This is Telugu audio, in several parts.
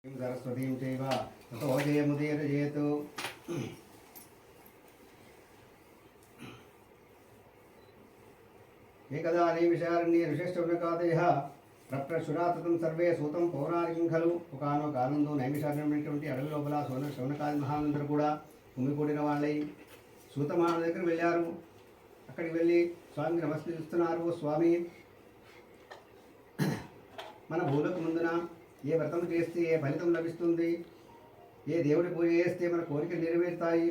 सरस्वतीं चैव ततो जयमुदीरयेतु। एकदा विशारण्ये ऋषिश्चौनकादयः प्रप्रशुराततं सर्वे सूतं पौराणिकं खलु ఒకనొక కాలంలో నైమిషారణ్యమైనటువంటి అడవి లోపల శౌనకాది మహానందరూ కూడా కుమ్మికూడిన వాళ్ళై సూత మహారాజు దగ్గర వెళ్ళారు. అక్కడికి వెళ్ళి స్వామికి నమస్కరిస్తున్నారు. స్వామి, మన భూలోక ముందున ఏ వ్రతం చేస్తే ఏ ఫలితం లభిస్తుంది, ఏ దేవుడి పూజ చేస్తే మన కోరికలు నెరవేరుతాయి,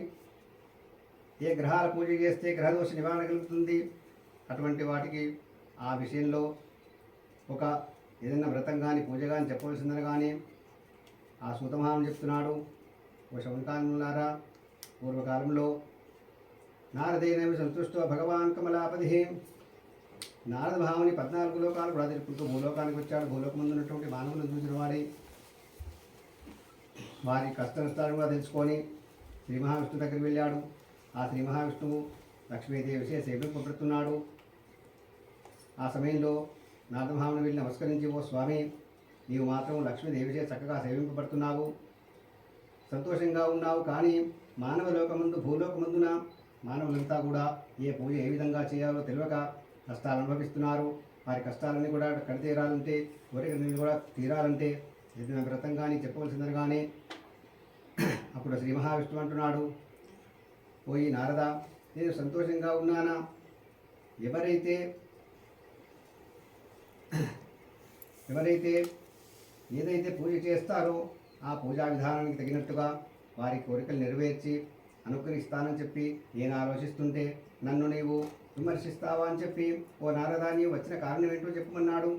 ఏ గ్రహాల పూజ చేస్తే గ్రహదోష నివారణ కలుగుతుంది, అటువంటి వాటికి ఆ విషయంలో ఒక ఏదైనా వ్రతం కానీ పూజ కానీ చెప్పవలసిందని కానీ ఆ సూతమహారాజు చెప్తున్నాడు. ఓ శౌనకానులారా, పూర్వకాలంలో నారదేనవి సంతుష్టో భగవాన్ కమలాపతి నారద భావని 14 లోకాలు కూడా తెలుపుకుంటూ భూలోకానికి వచ్చాడు. భూలోకం ముందు ఉన్నటువంటి మానవులను చూసిన వాడి వారి కష్ట నష్టాలు కూడా తెలుసుకొని శ్రీ మహావిష్ణువు దగ్గరికి వెళ్ళాడు. ఆ శ్రీ మహావిష్ణువు లక్ష్మీదేవి సేవింపబడుతున్నాడు. ఆ సమయంలో నారదమహాముని వెళ్ళి నమస్కరించి, ఓ స్వామి, నీవు మాత్రం లక్ష్మీదేవిచే చక్కగా సేవింపబడుతున్నావు, సంతోషంగా ఉన్నావు. కానీ మానవ లోకమందు భూలోకమందున మానవులంతా కూడా ఏ పూజ ఏ విధంగా చేయాలో తెలియక కష్టాలు అనుభవిస్తున్నారు. వారి కష్టాలన్నీ కూడా కడితీరాలంటే కోరికలన్నీ కూడా తీరాలంటే ఏదైనా వ్రతం కానీ చెప్పవలసిందని కానీ అప్పుడు శ్రీ మహావిష్ణువు అంటున్నాడు, పోయి నారద, నేను సంతోషంగా ఉన్నానా? ఎవరైతే ఏదైతే పూజ చేస్తారో ఆ పూజా విధానానికి తగినట్టుగా వారి కోరికలు నెరవేర్చి అనుగ్రహిస్తానని చెప్పి నేను ఆలోచిస్తుంటే నన్ను నీవు విమర్శిస్తావా అని చెప్పి, ఓ నారదాన్ని వచ్చిన కారణం ఏంటో చెప్పమన్నాడు.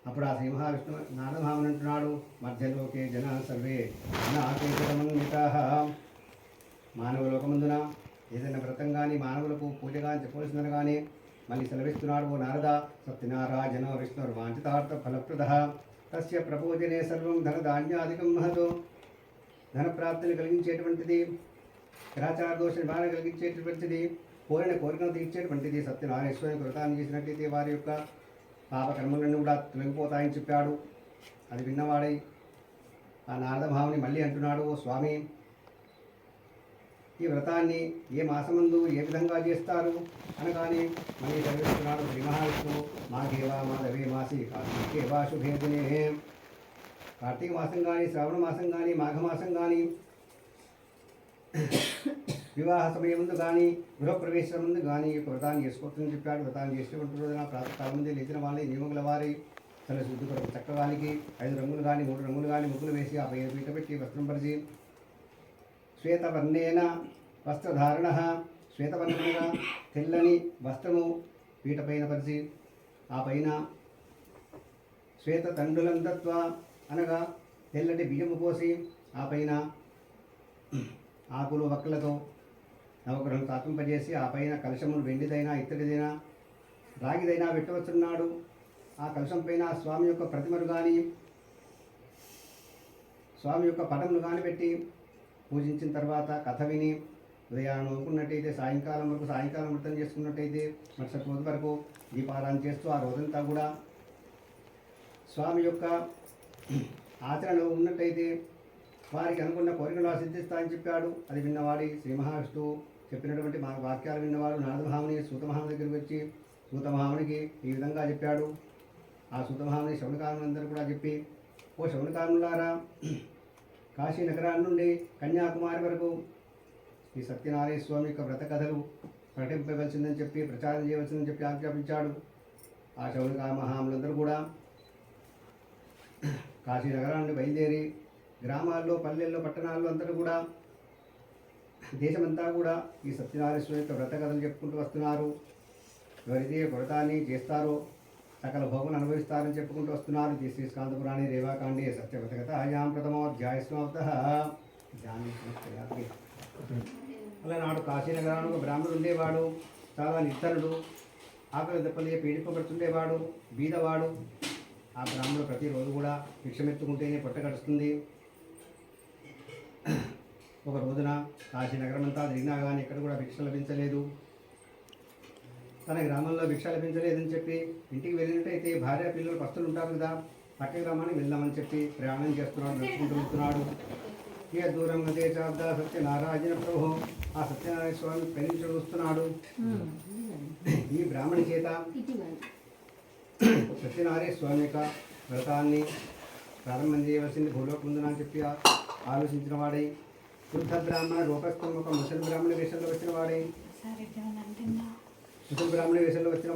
అప్పుడు ఆ శ్రీ మహావిష్ణువు నారదమహాముని అంటున్నాడు, మధ్యలోకే జన సర్వే నాకేతరమన్వితాః. మానవ లోకమందున ఏదైనా వ్రతం కానీ మానవులకు పూజ కానీ చెప్పవలసిందని కానీ మళ్ళీ సెలవిస్తున్నాడు. ఓ నారద, సత్యనారాయణ విష్ణుర్వాంఛితార్థ ఫలప్రదః తస్య ప్రపోజనే సర్వం ధనధాన్యాదికం మహతో. ధనప్రాప్తిని కలిగించేటువంటిది, గ్రహచార దోష నివారణ కలిగించేటటువంటిది, కోరిన కోరికను తీర్చేటువంటిది సత్యనారాయణేశ్వరుని వ్రతాన్ని చేసినట్లయితే వారి యొక్క పాపకర్మలన్నీ కూడా తొలగిపోతాయని చెప్పాడు. అది విన్నవాడై ఆ నారదభావుని మళ్ళీ అంటున్నాడు, ఓ స్వామి, ఈ వ్రతాన్ని ఏ మాసమందు ఏ విధంగా చేస్తారు అనగానే మళ్ళీ చదివిస్తున్నాడు శ్రీ మహావిష్ణువు, మాఘేవా మాధవే మాసి కార్తీకేవా శుభే దినే. కార్తీక మాసం కానీ శ్రావణ మాసం కానీ మాఘమాసం కానీ వివాహ సమయం ముందు కానీ గృహప్రవేశం ముందు కానీ ఈ వ్రతాన్ని చేసుకోవచ్చని చెప్పాడు. వ్రతాన్ని చేసేటువంటి రోజున ప్రాతకాలం ముందే లేచిన వాళ్ళని నియమగల వారి తల శుద్ధి కొరకు చక్కగానికి 5 రంగులు కానీ 3 రంగులు కానీ ముగ్గులు వేసి ఆ పైన పీట పెట్టి వస్త్రం పరిచి శ్వేతవర్ణేన వస్త్రధారణ, శ్వేతవర్ణముగా తెల్లని వస్త్రము పీట పైన పరిచి ఆ పైన శ్వేత తండులం దత్వా అనగా తెల్లటి బియ్యము పోసి ఆ పైన ఆకులు వక్కలతో నవగ్రహం స్థాపింపజేసి ఆ పైన కలశమును వెండిదైనా ఇత్తడిదైనా రాగిదైనా పెట్టవచ్చున్నాడు. ఆ కలశం పైన స్వామి యొక్క ప్రతిమను కానీ స్వామి యొక్క పటమును కానీ పెట్టి పూజించిన తర్వాత కథ విని ఉదయాన్ని అనుకున్నట్టయితే సాయంకాలం వ్రతం చేసుకున్నట్టయితే మరుసటి రోజు వరకు దీపారాధన చేస్తూ ఆ రోజంతా కూడా స్వామి యొక్క ఆచరణలో ఉన్నట్టయితే వారికి అనుకున్న కోరికలు సిద్ధిస్తాయని చెప్పాడు. అది విన్నవాడి శ్రీ మహావిష్ణువు చెప్పినటువంటి మా వాక్యాలు విన్నవాడు నారదమహాముని సూతమహాముని దగ్గరికి వచ్చి సూతమహామునికి ఈ విధంగా చెప్పాడు. ఆ సూతమహాముని శౌనకానులందరూ కూడా చెప్పి, ఓ శౌనకానులారా, కాశీ నగరాన్ని నుండి కన్యాకుమారి వరకు ఈ సత్యనారాయణ స్వామి యొక్క వ్రత కథలు ప్రకటింపవలసిందని చెప్పి ప్రచారం చేయవలసిందని చెప్పి ఆజ్ఞాపించాడు. ఆ శౌనక మహాములందరూ కూడా కాశీ నగరాన్ని బయలుదేరి గ్రామాల్లో పల్లెల్లో పట్టణాల్లో అంతా కూడా దేశమంతా కూడా ఈ సత్యనారాయణ స్వామి యొక్క వ్రత కథలు చెప్పుకుంటూ వస్తున్నారు. ఎవరైతే వ్రతాన్ని చేస్తారో సకల భోగులు అనుభవిస్తారని చెప్పుకుంటూ వస్తున్నారు. శ్రీ శ్రీస్కాంతపురాణి రేవాకాండే సత్యవ్రతకథాయాం ప్రథమోధ్యాయ సమాప్తః. అలనాడు కాశీనగరానికి ఒక బ్రాహ్మణుడు ఉండేవాడు. చాలా నిర్ధనుడు, ఆకలి దెబ్బలే పీడింపబడుతుండేవాడు, బీదవాడు. ఆ బ్రాహ్మణుడు ప్రతిరోజు కూడా భిక్షమెత్తుకుంటేనే పొట్ట గడుస్తుంది. ఒక రోజున కాశీనగరం అంతా తిరిగినా కానీ ఎక్కడ కూడా భిక్ష లభించలేదు. తన గ్రామంలో భిక్ష లభించలేదని చెప్పి ఇంటికి వెళ్ళినట్టయితే భార్య పిల్లలు పస్తులు ఉంటారు కదా, పక్కకి రమ్మని వెళ్దామని చెప్పి ప్రయాణం చేస్తున్నాడు, నడుచుకుంటూ వెళ్తున్నాడు. ఇక దూరం అదే చాబ్ద సత్యనారాయణ ప్రభు ఆ సత్యనారాయణ స్వామి పైనుంచి చూస్తున్నాడు. ఈ బ్రాహ్మణి చేత సత్యనారాయణ స్వామి యొక్క వ్రతాన్ని ప్రారంభం చేయవలసింది భూలోకముందున అని చెప్పి ఆలోచించిన వాడై వృద్ధ బ్రాహ్మణ రూపస్థం ఒక ముసలి బ్రాహ్మణ వేషంలో వచ్చిన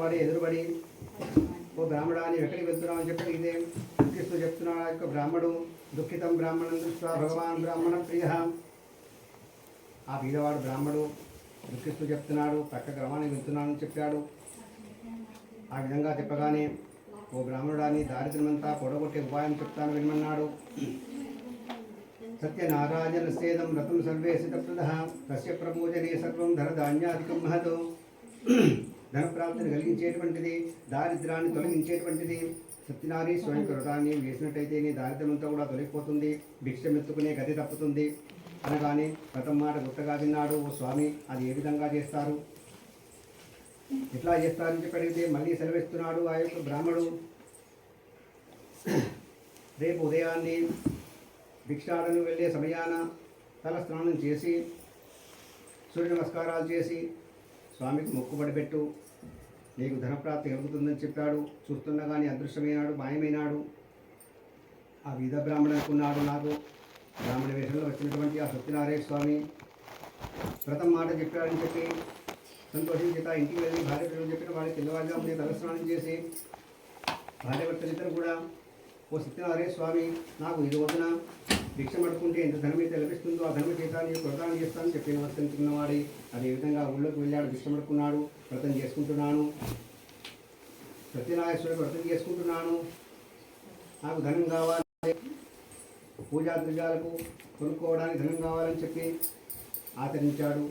వాడై ఎదురుబడి ఓ బ్రాహ్మడా నీవు ఎక్కడికి వెళ్తున్నావు అని చెప్పి ఇదే దుఃఖిస్తూ చెప్తున్నాడు. ఆ యొక్క బ్రాహ్మడు దుఃఖితం బ్రాహ్మణం దృష్ట్యా భగవాన్ బ్రాహ్మణ ప్రియ. ఆ బీదవాడు బ్రాహ్మడు దుఃఖిస్తూ చెప్తున్నాడు, పక్క గ్రామానికి వెళ్తున్నానని చెప్పాడు. ఆ విధంగా చెప్పగానే ఓ బ్రాహ్మణుడాన్ని దారిద్ర్యమంతా పొడగొట్టే ఉపాయం చెప్తాను వినమన్నాడు. సత్యనారాయణ సేదం రతం సర్వే సితప్రద తస్య ప్రపూజనే సర్వం ధనధాన్యాధికం మహతో. ధనప్రాప్తిని కలిగించేటువంటిది, దారిద్ర్యాన్ని తొలగించేటువంటిది సత్యనారాయణ స్వయం వ్రతాన్ని వేసినట్టయితే నీ దారిద్ర్యమంతా కూడా తొలగిపోతుంది, భిక్షమెత్తుకునే గతి తప్పుతుంది అనగానే వ్రతం మాట గుర్తగా విన్నాడు. ఓ స్వామి అది ఏ విధంగా చేస్తారు, ఎట్లా చేస్తారని చెప్పి అడిగితే మళ్ళీ సెలవిస్తున్నాడు ఆ యొక్క బ్రాహ్మడు. రేపు ఉదయాన్నే భిక్షాటనకు వెళ్ళే సమయాన తల స్నానం చేసి సూర్య నమస్కారాలు చేసి స్వామికి మొక్కుబడి పెట్టు, నీకు ధనప్రాప్తి కలుగుతుందని చెప్పాడు. చూస్తుండగానే అదృశ్యమైనాడు, మాయమైనాడు. ఆ వీధ బ్రాహ్మణ అనుకున్నాడు, నాకు బ్రాహ్మణ వేషంలో వచ్చినటువంటి ఆ సత్యనారాయణ స్వామి వ్రతం మాట చెప్పాడని చెప్పి సంతోషించేత ఇంటికి వెళ్ళి భార్య పిల్లలు చెప్పిన వాడికి తెల్లవారుజామునే తలస్నానం చేసి భార్యాభర్తలిద్దరు కూడా ఓ సత్యనారాయణ స్వామి నాకు ఈ రోజున భిక్ష పడుకుంటే ఎంత ధనం అయితే లభిస్తుందో ఆ ధనం చేత నేను వ్రతాన్ని చేస్తానని చెప్పి నమస్కరించుకున్నవాడి అదేవిధంగా ఊళ్ళోకి వెళ్ళాడు, భిక్ష పడుకున్నాడు, వ్రతం చేసుకుంటున్నాను, సత్యనారాయణ స్వామి వ్రతం చేసుకుంటున్నాను, నాకు ధనం కావాలి, పూజా ద్రవ్యాలకు కొనుక్కోవడానికి ధనం కావాలని చెప్పి ఆచరించాడు.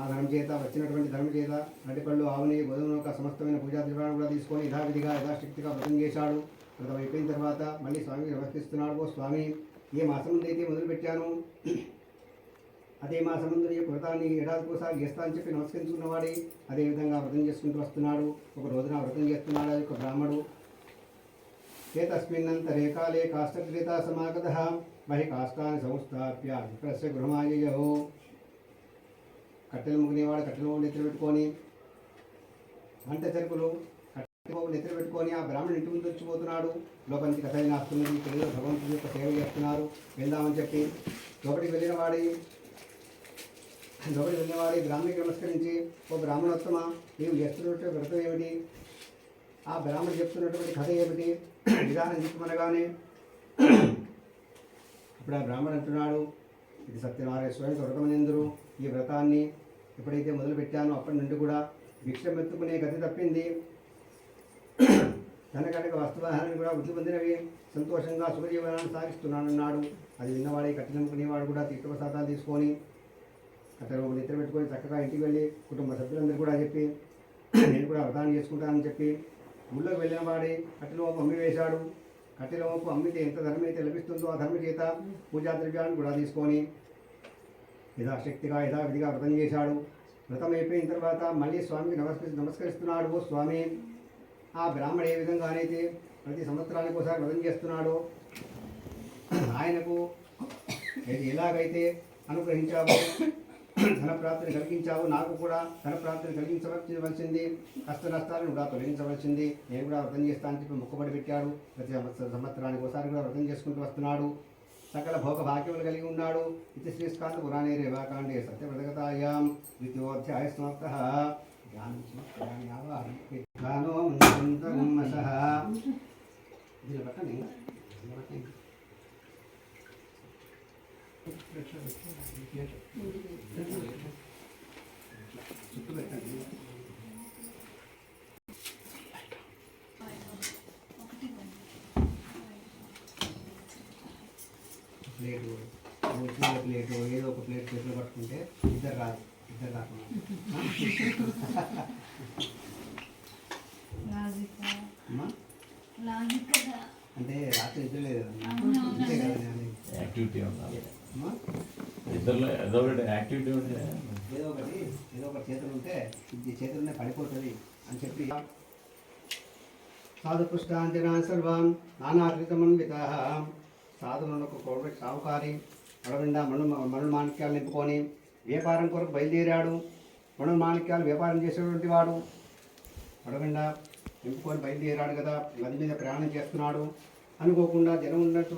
ఆ ధనం చేత వచ్చినటువంటి ధనం చేత అరటిపళ్ళు, ఆవుని, గోధుమ ఒక సమస్తమైన పూజా ద్రవ్యాలను కూడా తీసుకొని యథావిధిగా యథాశక్తిగా వ్రతం చేశాడు. వ్రతం అయిపోయిన తర్వాత మళ్ళీ స్వామికి నమస్కరిస్తున్నాడు. ఓ స్వామి, ఏ మాసం ముందు అయితే మొదలుపెట్టాను అదే మాసం ముందు నీ వ్రతాన్ని ఏడాదికోసారి చేస్తా అని చెప్పి నమస్కరించుకున్నవాడి అదేవిధంగా వ్రతం చేసుకుంటూ వస్తున్నాడు. ఒక రోజున వ్రతం చేస్తున్నాడు ఆ యొక్క బ్రాహ్మడు. ఏతస్మిన్నంతరే కాలే కాష్టక్రీత సమాగత బహి కాష్టాన్ని సంస్థాప్య విప్రస్య గృహమాయయో. కట్టెలు ముగినేవాడు కట్టెలు నెత్తిన పెట్టుకొని వంట చెరుకులు కట్టెలు నెత్తిన పెట్టుకొని ఆ బ్రాహ్మణుడు ఇంటి ముందు వచ్చిపోతున్నాడు. లోపల నుంచి కథ నాస్తున్నది, పిల్లలు భగవంతుడి యొక్క సేవ చేస్తున్నారు, వెళ్దామని చెప్పి లోపలికి వెళ్ళిన వాడి బ్రాహ్మణికి నమస్కరించి ఓ బ్రాహ్మణోత్తమ నీవు చేస్తున్నటువంటి వ్రతం ఏమిటి, ఆ బ్రాహ్మణుడు చెప్తున్నటువంటి కథ ఏమిటి, విధానం చెప్పమనగానే ఇప్పుడు ఆ బ్రాహ్మణుడు అంటున్నాడు, ఇది సత్యనారాయణ స్వామి వ్రతమనిందురు. ఈ వ్రతాన్ని ఎప్పుడైతే మొదలు పెట్టానో అప్పటి నుండి కూడా భిక్షం ఎత్తుకునే గతి తప్పింది, ధనకటక వస్తువాహాన్ని కూడా వృద్ధి పొందినవి, సంతోషంగా సుఖజీవనాన్ని సాగిస్తున్నానన్నాడు. అది విన్నవాడే కట్టినముకునేవాడు కూడా తీర్థప్రసాదాలు తీసుకొని కట్టెలు నిద్ర పెట్టుకొని చక్కగా ఇంటికి వెళ్ళి కుటుంబ సభ్యులందరూ కూడా చెప్పి నేను కూడా వ్రతాన్ని చేసుకుంటానని చెప్పి ఊళ్ళోకి వెళ్ళిన వాడే కట్టెల వంపు అమ్మి వేశాడు. కట్టెల వంపు అమ్మితే ఎంత ధనం అయితే లభిస్తుందో ఆ ధర్మ చేత పూజా ద్రవ్యాన్ని కూడా తీసుకొని యథాశక్తిగా యథావిధిగా వ్రతం చేశాడు. వ్రతం అయిపోయిన తర్వాత మళ్ళీ స్వామికి నమస్కరిస్తున్నాడు. ఓ స్వామి, ఆ బ్రాహ్మడు ఏ విధంగానైతే ప్రతి సంవత్సరానికి ఒకసారి వ్రతం చేస్తున్నాడో ఆయనకు ఎలాగైతే అనుగ్రహించావో ధనప్రాప్తిని కలిగించావు, నాకు కూడా ధనప్రాప్తిని కలిగించవలసింది, కష్ట నష్టాలను కూడా తొలగించవలసింది, నేను కూడా వ్రతం చేస్తానని చెప్పి మొక్కుబడి పెట్టాడు. ప్రతి సంవత్సరానికి ఒకసారి కూడా వ్రతం చేసుకుంటూ వస్తున్నాడు. సకల భోగ భాగ్యములు కలిగి ఉన్నాడు. ఇది శ్రీస్కాంత పురాణే రేవాకాండే సత్యవ్రతకథాయాం ద్వితీయోధ్యాయ సమాప్తః. చుట్టూ పెట్టండి. ప్లేటు ప్లేటు ఏదో ఒక ప్లేట్ చేతిలో పట్టుకుంటే ఇద్దరు రాకుండా అంటే రాత్రి నిద్ర లేదు అంతే కదా, యాక్టివిటీ ఇద్దరులో ఏదో ఒకటి యాక్టివిటీ ఉంటే ఏదో ఒకటి చేతులు ఉంటే ఇది చేతులునే పడిపోతుంది అని చెప్పి సాధుపుష్టాంజనాన్ సర్వాన్ నానాకృతమన్వితాః సాధువులకు కోటి సావుకారి అడవిండా మణు మాణిక్యాలు నింపుకొని వ్యాపారం కొరకు బయలుదేరాడు. మణు మాణిక్యాలు వ్యాపారం చేసేటువంటి వాడు అడవిండా నింపుకొని బయలుదేరాడు కదా, నది మీద ప్రయాణం చేస్తున్నాడు. అనుకోకుండా జనం ఉన్నట్టు